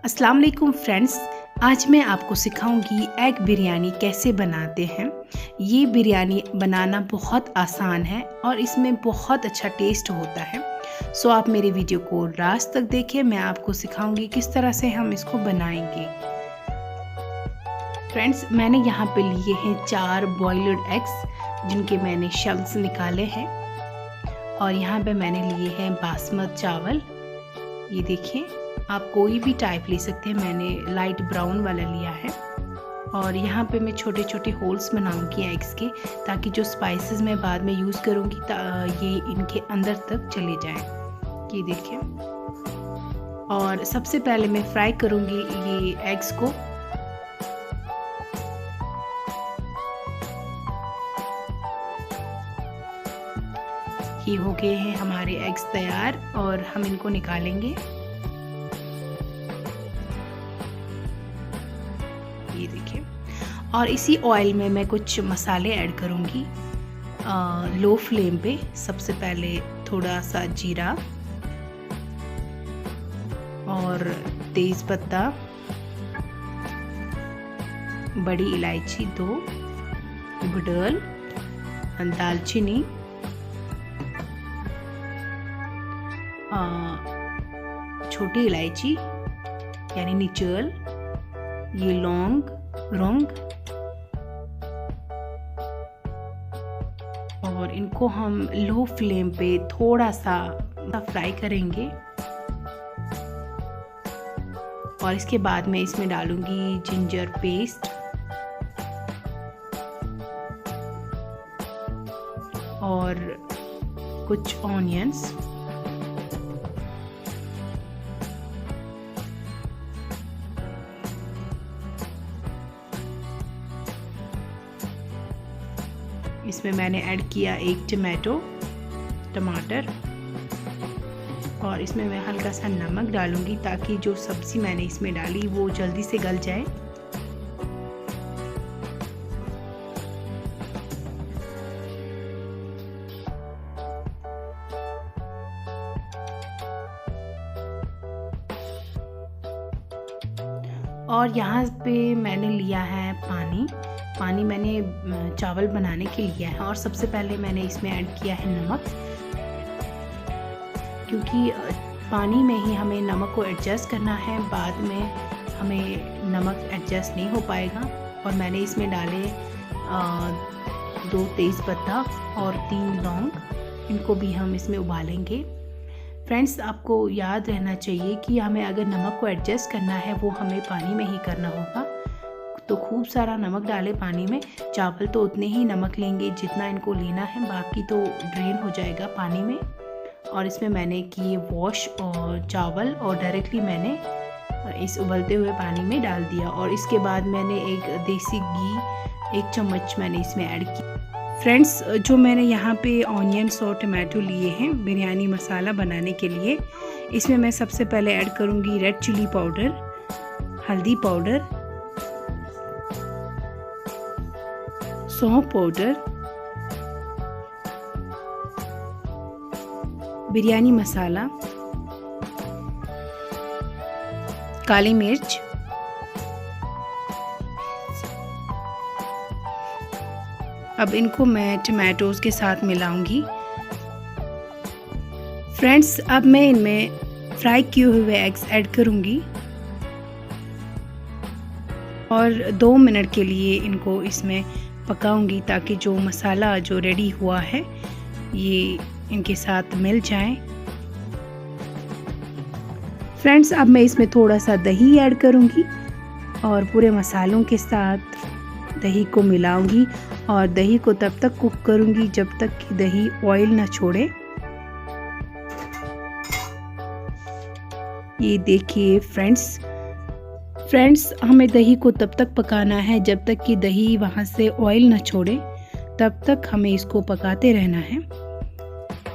अस्सलाम वालेकुम फ्रेंड्स, आज मैं आपको सिखाऊंगी एग बिरयानी कैसे बनाते हैं। ये बिरयानी बनाना बहुत आसान है और इसमें बहुत अच्छा टेस्ट होता है। सो आप मेरे वीडियो को लास्ट तक देखिए, मैं आपको सिखाऊंगी किस तरह से हम इसको बनाएंगे। फ्रेंड्स, मैंने यहाँ पे लिए हैं 4 बॉइल्ड एग्स जिनके मैंने शेल्स निकाले हैं। और यहाँ पे मैंने लिए हैं बासमती चावल। ये देखिए, आप कोई भी टाइप ले सकते हैं, मैंने लाइट ब्राउन वाला लिया है। और यहाँ पे मैं छोटे छोटे होल्स बनाऊंगी एग्स के, ताकि जो स्पाइसेस मैं बाद में यूज़ करूँगी ये इनके अंदर तक चले जाएं। ये देखिए, और सबसे पहले मैं फ्राई करूँगी ये एग्स को। ये हो गए हैं हमारे एग्स तैयार और हम इनको निकालेंगे। ये देखिए, और इसी ऑयल में मैं कुछ मसाले ऐड करूँगी लो फ्लेम पे। सबसे पहले थोड़ा सा जीरा और तेज पत्ता, बड़ी इलायची 2, गुड़हल, दालचीनी, छोटी इलायची यानी निचोल, ये लौंग, और इनको हम लो फ्लेम पे थोड़ा सा फ्राई करेंगे। और इसके बाद मैं इसमें डालूंगी जिंजर पेस्ट और कुछ ऑनियंस। इसमें मैंने ऐड किया 1 टमाटर, और इसमें मैं हल्का सा नमक डालूंगी ताकि जो सब्ज़ी मैंने इसमें डाली वो जल्दी से गल जाए। और यहाँ पे मैंने लिया है पानी मैंने चावल बनाने के लिया है। और सबसे पहले मैंने इसमें ऐड किया है नमक, क्योंकि पानी में ही हमें नमक को एडजस्ट करना है, बाद में हमें नमक एडजस्ट नहीं हो पाएगा। और मैंने इसमें डाले 2 तेज़ पत्ता और 3 लौंग, इनको भी हम इसमें उबालेंगे। फ्रेंड्स, आपको याद रहना चाहिए कि हमें अगर नमक को एडजस्ट करना है वो हमें पानी में ही करना होगा। तो खूब सारा नमक डालें पानी में। चावल तो उतने ही नमक लेंगे जितना इनको लेना है, बाकी तो ड्रेन हो जाएगा पानी में। और इसमें मैंने किए वॉश और चावल और डायरेक्टली मैंने इस उबलते हुए पानी में डाल दिया। और इसके बाद मैंने एक देसी घी 1 चम्मच मैंने इसमें ऐड किया। फ्रेंड्स, जो मैंने यहाँ पे ऑनियंस और टमाटो लिए हैं बिरयानी मसाला बनाने के लिए, इसमें मैं सबसे पहले ऐड करूँगी रेड चिली पाउडर, हल्दी पाउडर, सौंफ पाउडर, बिरयानी मसाला, काली मिर्च, अब इनको मैं टमाटोज के साथ मिलाऊंगी। फ्रेंड्स, अब मैं इनमें फ्राई किए हुए एग्स ऐड करूंगी और 2 मिनट के लिए इनको इसमें पकाऊंगी, ताकि जो मसाला जो रेडी हुआ है ये इनके साथ मिल जाए। फ्रेंड्स, अब मैं इसमें थोड़ा सा दही ऐड करूंगी और पूरे मसालों के साथ दही को मिलाऊंगी। और दही को तब तक कुक करूंगी जब तक कि दही ऑयल ना छोड़े। ये देखिए फ्रेंड्स, हमें दही को तब तक पकाना है जब तक कि दही वहाँ से ऑयल ना छोड़े, तब तक हमें इसको पकाते रहना है।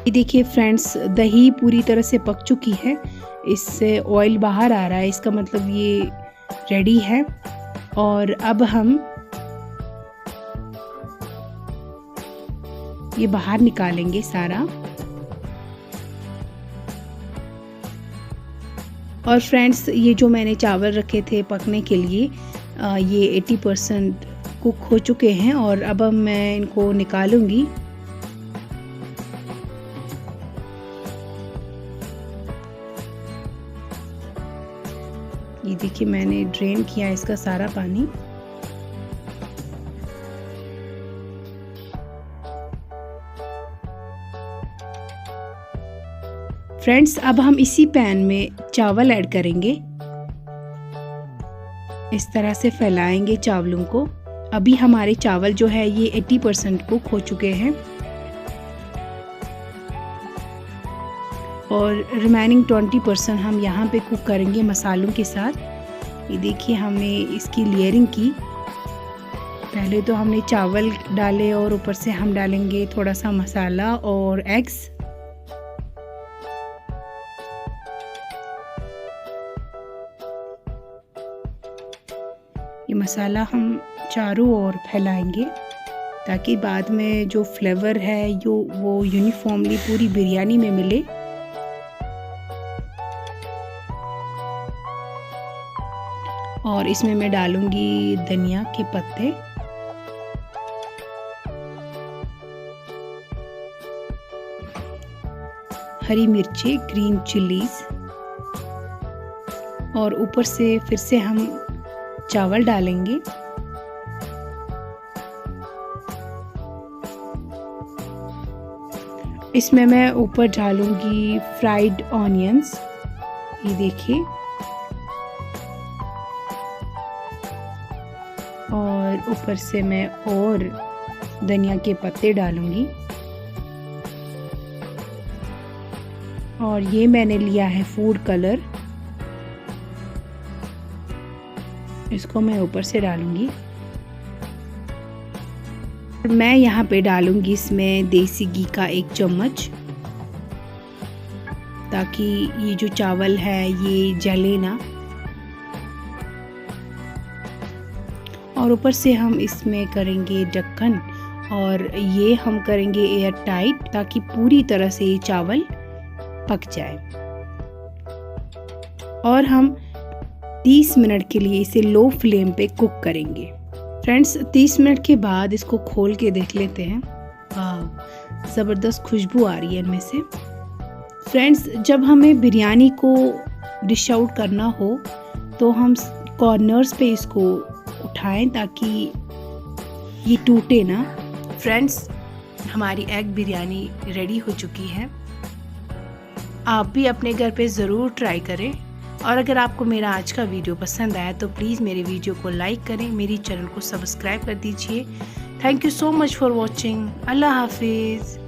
ये देखिए फ्रेंड्स, दही पूरी तरह से पक चुकी है, इससे ऑयल बाहर आ रहा है, इसका मतलब ये रेडी है। और अब हम ये बाहर निकालेंगे सारा। और फ्रेंड्स, ये जो मैंने चावल रखे थे पकने के लिए, ये 80% कुक हो चुके हैं और अब मैं इनको निकालूंगी। ये देखिए, मैंने ड्रेन किया इसका सारा पानी। फ्रेंड्स, अब हम इसी पैन में चावल ऐड करेंगे। इस तरह से फैलाएंगे चावलों को। अभी हमारे चावल जो है ये 80% कुक हो चुके हैं और रिमेनिंग 20% हम यहाँ पे कुक करेंगे मसालों के साथ। ये देखिए, हमने इसकी लेयरिंग की। पहले तो हमने चावल डाले और ऊपर से हम डालेंगे थोड़ा सा मसाला और एग्स। ये मसाला हम चारों ओर फैलाएंगे ताकि बाद में जो फ्लेवर है वो यूनिफॉर्मली पूरी बिरयानी में मिले। और इसमें मैं डालूंगी धनिया के पत्ते, हरी मिर्ची, ग्रीन चिलीज और ऊपर से फिर से हम चावल डालेंगे। इसमें मैं ऊपर डालूंगी फ्राइड ऑनियंस, ये देखिए, और ऊपर से मैं और धनिया के पत्ते डालूंगी। और ये मैंने लिया है फूड कलर, इसको मैं ऊपर से डालूंगी। मैं यहाँ पे डालूंगी इसमें देसी घी का 1 चम्मच, ताकि ये जो चावल है ये जले ना। और ऊपर से हम इसमें करेंगे ढक्कन और ये हम करेंगे एयर टाइट ताकि पूरी तरह से ये चावल पक जाए। और हम 30 मिनट के लिए इसे लो फ्लेम पे कुक करेंगे। फ्रेंड्स, 30 मिनट के बाद इसको खोल के देख लेते हैं। वाह, ज़बरदस्त खुशबू आ रही है इनमें से। फ्रेंड्स, जब हमें बिरयानी को डिश आउट करना हो तो हम कॉर्नर्स पे इसको उठाएं ताकि ये टूटे ना। फ्रेंड्स, हमारी एग बिरयानी रेडी हो चुकी है। आप भी अपने घर पे ज़रूर ट्राई करें। और अगर आपको मेरा आज का वीडियो पसंद आया तो प्लीज़ मेरे वीडियो को लाइक करें, मेरी चैनल को सब्सक्राइब कर दीजिए। Thank you so much for watching. अल्लाह हाफिज़।